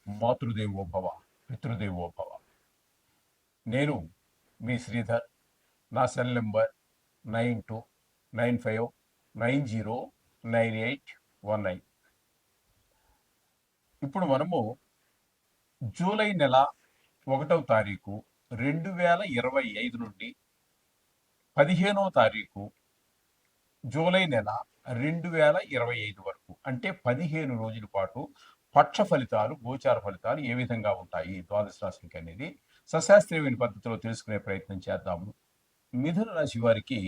మాతృదేవోభవ, పితృదేవోభవ. నేను మీ శ్రీధర్. నా cell number 9295909819. ఇప్పుడు మనము జూలై నెల 1వ తారీఖు 2025 నుండి 15వ తారీఖు జూలై నెల 2025 వరకు, అంటే 15 రోజుల పాటు పక్ష ఫలితాలు, గోచార ఫలితాలు ఏ విధంగా ఉంటాయి ద్వాదశ రాశులకి అనేది సశాస్త్రీయమైన పద్ధతిలో తెలుసుకునే ప్రయత్నం చేద్దాము. మిథున రాశి వారికి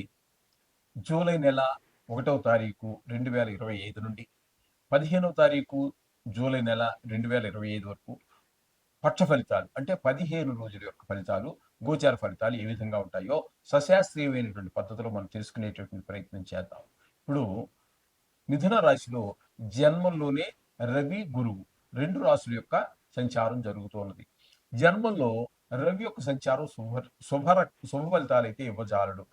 జూలై నెల 1వ తారీఖు 2025 నుండి 15వ తారీఖు జూలై నెల 2025 వరకు పక్ష ఫలితాలు, అంటే 15 రోజుల యొక్క ఫలితాలు, గోచార ఫలితాలు ఏ విధంగా ఉంటాయో సశాస్త్రీయమైనటువంటి పద్ధతిలో మనం తెలుసుకునేటటువంటి ప్రయత్నం చేద్దాం. ఇప్పుడు మిథున రాశిలో జన్మంలోనే రవి, గురువు రెండు రాశుల యొక్క సంచారం జరుగుతున్నది. జన్మంలో రవి యొక్క సంచారం శుభ ఫలితాలు అయితే ఇవ్వజాలడు.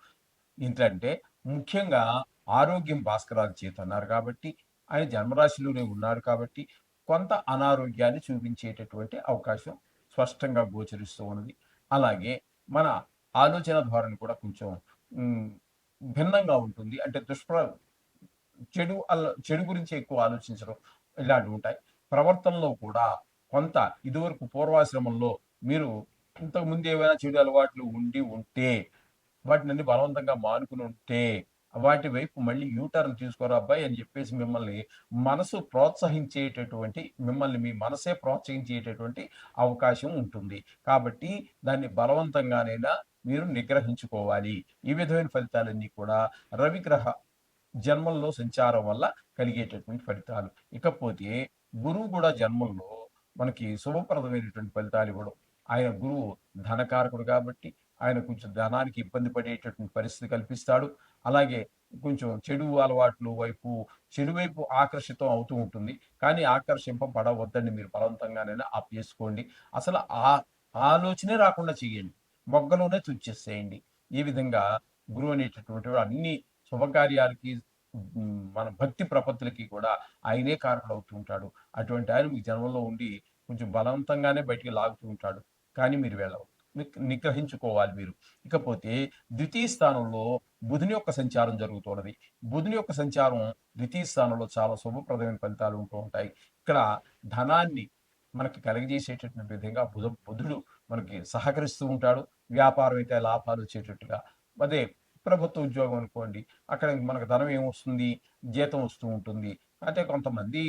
ఏంటంటే ముఖ్యంగా ఆరోగ్యం భాస్కరాది చేత అన్నారు కాబట్టి, ఆయన జన్మరాశిలోనే ఉన్నారు కాబట్టి కొంత అనారోగ్యాన్ని చూపించేటటువంటి అవకాశం స్పష్టంగా గోచరిస్తూ ఉన్నది. అలాగే మన ఆలోచన ధోరణి కూడా కొంచెం భిన్నంగా ఉంటుంది. అంటే చెడు గురించి ఎక్కువ ఆలోచించడం ఇలాంటివి ఉంటాయి. ప్రవర్తనలో కూడా కొంత ఇదివరకు పూర్వాశ్రమంలో మీరు ఇంతకుముందు ఏవైనా చెడు అలవాట్లు ఉంటే వాటిని బలవంతంగా మానుకుని ఉంటే వాటి వైపు మళ్ళీ యూటర్న్ తీసుకోరా అబ్బాయి అని చెప్పేసి మిమ్మల్ని మీ మనసే ప్రోత్సహించేటటువంటి అవకాశం ఉంటుంది. కాబట్టి దాన్ని బలవంతంగానైనా మీరు నిగ్రహించుకోవాలి. ఈ విధమైన ఫలితాలన్నీ కూడా రవిగ్రహ జన్మంలో సంచారం వల్ల కలిగేటటువంటి ఫలితాలు. ఇకపోతే గురువు కూడా జన్మంలో మనకి శుభప్రదమైనటువంటి ఫలితాలు ఇవ్వడం. ఆయన గురువు ధనకారకుడు కాబట్టి ఆయన కొంచెం ధనానికి ఇబ్బంది పడేటటువంటి పరిస్థితి కల్పిస్తాడు. అలాగే కొంచెం చెడు వైపు ఆకర్షితం అవుతూ ఉంటుంది. కానీ ఆకర్షింపబడవద్దండి, మీరు బలవంతంగానైనా ఆపేసుకోండి. అసలు ఆ ఆలోచనే రాకుండా చేయండి, మొగ్గలోనే తుచ్చేసేయండి. ఈ విధంగా గురువు అనేటటువంటి అన్ని శుభకార్యాలకి, మన భక్తి ప్రపత్తులకి కూడా ఆయనే కారకుడు అవుతూ ఉంటాడు. అటువంటి ఆయన మీ జన్మలో ఉండి కొంచెం బలవంతంగానే బయటికి లాగుతూ ఉంటాడు. కానీ మీరు నిగ్రహించుకోవాలి మీరు. ఇకపోతే ద్వితీయ స్థానంలో బుధుని యొక్క సంచారం జరుగుతున్నది. బుధుని యొక్క సంచారం ద్వితీయ స్థానంలో చాలా శుభప్రదమైన ఫలితాలు ఉంటూ ఉంటాయి. ఇక్కడ ధనాన్ని మనకి కలగజేసేటటువంటి విధంగా బుధుడు మనకి సహకరిస్తూ ఉంటాడు. వ్యాపారం అయితే లాభాలు వచ్చేటట్టుగా. అదే ప్రభుత్వ ఉద్యోగం అనుకోండి, అక్కడ మనకు ధనం ఏమొస్తుంది, జీతం వస్తూ ఉంటుంది. అంటే కొంతమంది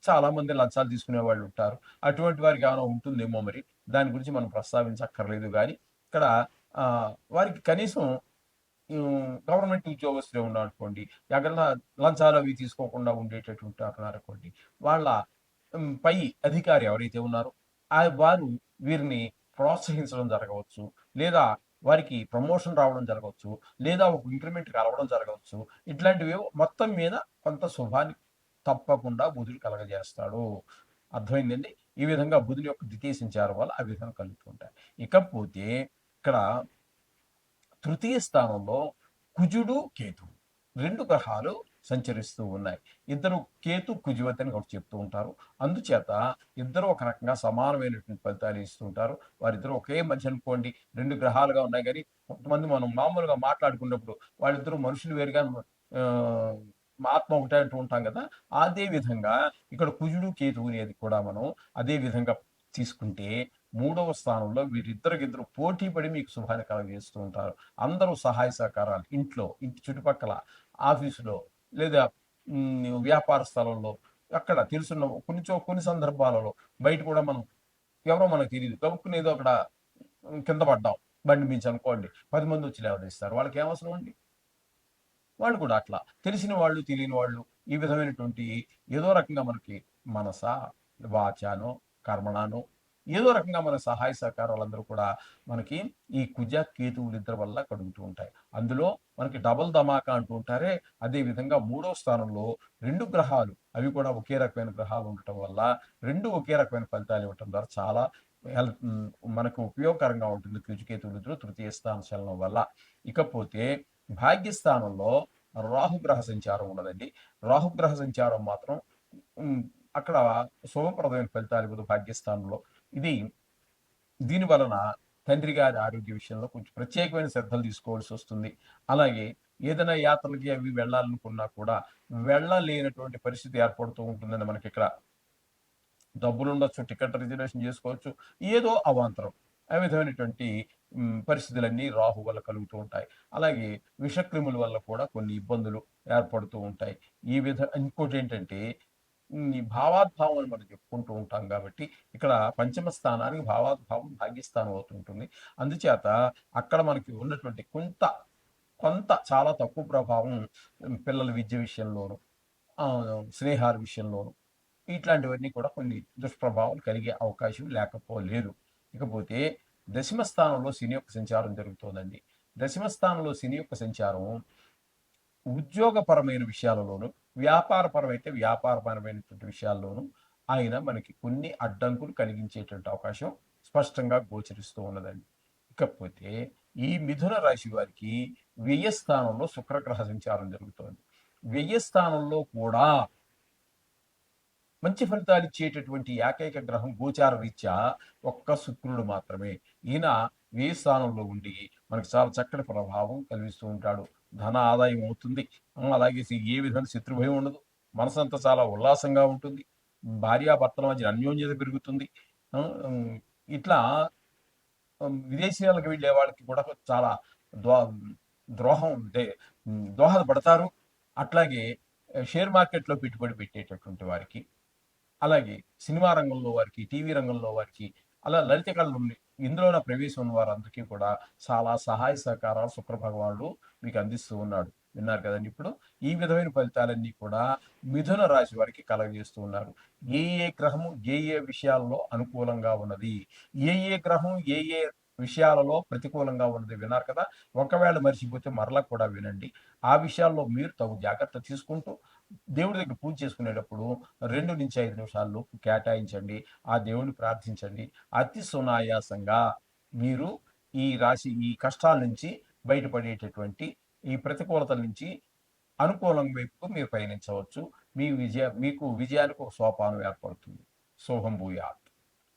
చాలా మంది లంచాలు తీసుకునే వాళ్ళు ఉంటారు. అటువంటి వారికి ఏమైనా ఉంటుందేమో మరి, దాని గురించి మనం ప్రస్తావించక్కర్లేదు. కానీ ఇక్కడ వారికి కనీసం గవర్నమెంట్ ఉద్యోగస్తులే ఉన్నారనుకోండి, ఎక్కడ లంచాలు అవి తీసుకోకుండా ఉండేటటువంటి అనుకోండి, వాళ్ళ పై అధికారి ఎవరైతే ఉన్నారో వారు వీరిని ప్రోత్సహించడం జరగవచ్చు, లేదా వారికి ప్రమోషన్ రావడం జరగవచ్చు, లేదా ఒక ఇంక్రిమెంట్ కలవడం జరగవచ్చు. ఇట్లాంటివి మొత్తం మీద కొంత శుభాన్ని తప్పకుండా బుధుడు కలగజేస్తాడు. అర్థమైందండి? ఈ విధంగా బుధుని యొక్క ద్వితీయ సంచారం వల్ల ఆ విధంగా కలుగుతుంటాయి. ఇకపోతే ఇక్కడ తృతీయ స్థానంలో కుజుడు, కేతు రెండు గ్రహాలు సంచరిస్తూ ఉన్నాయి. ఇద్దరు కేతు కుజువతి అని ఒకటి చెప్తూ ఉంటారు. అందుచేత ఇద్దరు ఒక రకంగా సమానమైనటువంటి ఫలితాలు ఇస్తూ ఉంటారు. వారిద్దరూ ఒకే మధ్య అనుకోండి, రెండు గ్రహాలుగా ఉన్నాయి. కానీ కొంతమంది మనం మామూలుగా మాట్లాడుకున్నప్పుడు వాళ్ళిద్దరూ మనుషులు వేరుగా ఆత్మ ఒకటే అంటూ ఉంటాం కదా. అదే విధంగా ఇక్కడ కుజుడు, కేతువు అనేది కూడా మనం అదే విధంగా తీసుకుంటే 3వ స్థానంలో వీరిద్దరికిద్దరు పోటీ పడి మీకు శుభాన్ని కలగజేస్తూ ఉంటారు. అందరూ సహాయ సహకారాలు, ఇంటి చుట్టుపక్కల, ఆఫీసులో, లేదా వ్యాపార స్థలంలో, అక్కడ తెలుసున్న కొన్ని సందర్భాలలో బయట కూడా మనం ఎవరో మనకు తెలియదు, గబుక్కుని ఏదో అక్కడ కింద పడ్డాం బండి మించి అనుకోండి, 10 మంది వచ్చి లేవదీస్తారు. వాళ్ళకి ఏమవసరం అండి? వాళ్ళు కూడా అట్లా తెలిసిన వాళ్ళు, తెలియని వాళ్ళు, ఈ విధమైనటువంటి ఏదో రకంగా మనకి మనస, వాచానో, కర్మణానో ఏదో రకంగా మన సహాయ సహకారాలందరూ కూడా మనకి ఈ కుజ కేతువులు ఇద్దరి వల్ల కడుగుతూ ఉంటాయి. అందులో మనకి డబల్ ధమాకా అంటూ ఉంటారే, అదే విధంగా 3వ స్థానంలో రెండు గ్రహాలు, అవి కూడా ఒకే రకమైన గ్రహాలు ఉండటం వల్ల రెండు ఒకే రకమైన ఫలితాలు ఇవ్వటం ద్వారా చాలా మనకు ఉపయోగకరంగా ఉంటుంది కుజకేతువులు ఇద్దరు తృతీయ స్థాన చలనం వల్ల. ఇకపోతే భాగ్యస్థానంలో రాహుగ్రహ సంచారం ఉన్నదండి. రాహుగ్రహ సంచారం మాత్రం అక్కడ శుభప్రదమైన ఫలితాలు ఇవ్వదు భాగ్యస్థానంలో. ఇది దీని వలన తండ్రి గారి ఆరోగ్య విషయంలో కొంచెం ప్రత్యేకమైన శ్రద్ధలు తీసుకోవాల్సి వస్తుంది. అలాగే ఏదైనా యాత్రలకి అవి వెళ్ళాలనుకున్నా కూడా వెళ్ళలేనటువంటి పరిస్థితి ఏర్పడుతూ ఉంటుందండి మనకిక్కడ. డబ్బులుండొచ్చు, టికెట్ రిజర్వేషన్ చేసుకోవచ్చు. ఏదో అవాంతరం. ఆ విధమైనటువంటి పరిస్థితులన్నీ రాహు వల్ల కలుగుతూ ఉంటాయి. అలాగే విషక్రిముల వల్ల కూడా కొన్ని ఇబ్బందులు ఏర్పడుతూ ఉంటాయి. ఇంకోటేంటంటే ఈ భావాద్భావం మనం చెప్పుకుంటూ ఉంటాం కాబట్టి, ఇక్కడ పంచమ స్థానానికి భావాద్భావం భాగ్యస్థానం అవుతుంటుంది. అందుచేత అక్కడ మనకి ఉన్నటువంటి కొంత కొంత చాలా తక్కువ ప్రభావం పిల్లల విద్య విషయంలోను, స్నేహాల విషయంలోను ఇట్లాంటివన్నీ కూడా కొన్ని దుష్ప్రభావాలు కలిగే అవకాశం లేకపోలేదు. ఇకపోతే దశమ స్థానంలో శని యొక్క సంచారం జరుగుతోందండి. దశమ స్థానంలో శని యొక్క సంచారం ఉద్యోగపరమైన విషయాలలోను, వ్యాపారపరమైనటువంటి విషయాల్లోనూ ఆయన మనకి కొన్ని అడ్డంకులు కలిగించేటువంటి అవకాశం స్పష్టంగా గోచరిస్తూ ఉన్నదండి. ఇకపోతే ఈ మిథున రాశి వారికి వ్యయస్థానంలో శుక్రగ్రహ సంచారం జరుగుతోంది. వ్యయస్థానంలో కూడా మంచి ఫలితాలు ఇచ్చేటటువంటి ఏకైక గ్రహం గోచార రీత్యా ఒక్క శుక్రుడు మాత్రమే. ఈయన వ్యయ స్థానంలో ఉండి మనకు చాలా చక్కటి ప్రభావం కలిగిస్తూ ఉంటాడు. ధన ఆదాయం అవుతుంది. అలాగే ఏ విధమైన శత్రుభయం ఉండదు. మనసంతా చాలా ఉల్లాసంగా ఉంటుంది. భార్యాభర్తల మధ్య అన్యోన్యత పెరుగుతుంది. ఇట్లా విదేశీయాలకు వెళ్ళే వాళ్ళకి కూడా చాలా ద్వా ద్రోహం దోహదపడతారు. అట్లాగే షేర్ మార్కెట్లో పెట్టుబడి పెట్టేటటువంటి వారికి, అలాగే సినిమా రంగంలో వారికి, టీవీ రంగంలో వారికి, అలా లలిత కళలు ఇందులోన ప్రవేశం ఉన్న వారందరికీ కూడా చాలా సహాయ సహకారాలు శుక్ర భగవానుడు మీకు అందిస్తూ ఉన్నాడు. విన్నారు కదండి. ఇప్పుడు ఈ విధమైన ఫలితాలన్నీ కూడా మిథున రాశి వారికి కలగజేస్తూ ఉన్నారు. ఏ ఏ గ్రహము ఏ ఏ విషయాల్లో అనుకూలంగా ఉన్నది, ఏ గ్రహం ఏ విషయాలలో ప్రతికూలంగా ఉన్నది విన్నారు కదా. ఒకవేళ మర్చిపోతే మరలా కూడా వినండి. ఆ విషయాల్లో మీరు తగు జాగ్రత్త తీసుకుంటూ దేవుడి దగ్గర పూజ చేసుకునేటప్పుడు 2-5 నిమిషాల లోపు కేటాయించండి. ఆ దేవుడిని ప్రార్థించండి. అతి సునాయాసంగా మీరు ఈ కష్టాల నుంచి బయటపడేటటువంటి ఈ ప్రతికూలతల నుంచి అనుకూలం వైపుకు మీరు పయనించవచ్చు. మీకు విజయానికి ఒక సోపానం ఏర్పడుతుంది. శుభం భూయాత్.